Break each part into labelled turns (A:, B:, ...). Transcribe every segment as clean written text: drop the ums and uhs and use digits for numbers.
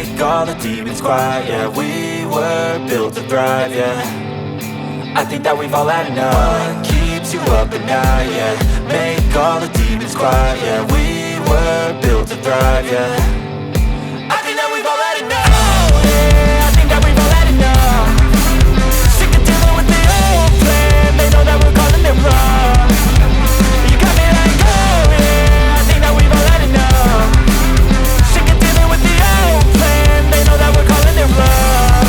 A: make all the demons quiet. Yeah, we were built to thrive, yeah. I think that we've all had enough. What keeps you up at night, yeah. Make all the demons quiet, yeah. We were built to thrive, yeah. I think that we've all had enough. Oh, yeah, I think that we've all had enough. Sick of dealing with the old plan. They know that we're calling it wrong. You got me like, oh yeah, I think that we've all had enough. Sick of dealing with the old plan. They know that we're calling it wrong.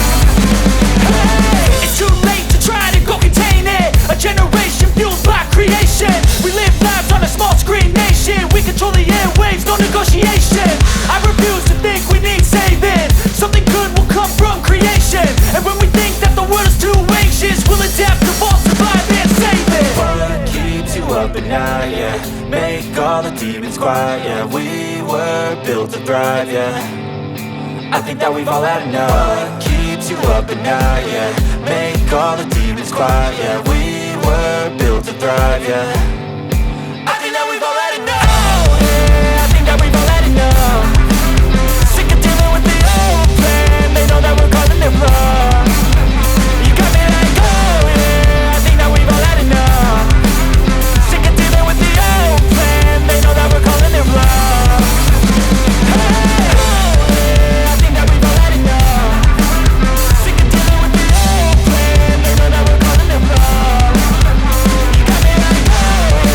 A: Hey, it's too late to try to go contain it. A generation fueled by creation. We live lives on a small screen nation. We control the airwaves, no negotiation. I refuse to think we need saving. Something good will come from creation. And when we think that the world is too anxious, we'll adapt, evolve, survive and save it. What keeps you up at night, yeah. Make all the demons quiet, yeah. We were built to thrive, yeah. I think that we've all had enough. What keeps you up at night, yeah. Make all the demons quiet, yeah. We were built to thrive, yeah. I think that we've all had enough. Oh yeah, I think that we've all had enough. Sick of dealing with the old plan. They know that we're calling it wrong. You got me like, oh yeah, I think that we've all had enough. Sick of dealing with the old plan. They know that we're calling it wrong. Hey, oh yeah, I think that we've all had enough. Sick of dealing with the old plan. They know that we're calling it wrong. You got me like, oh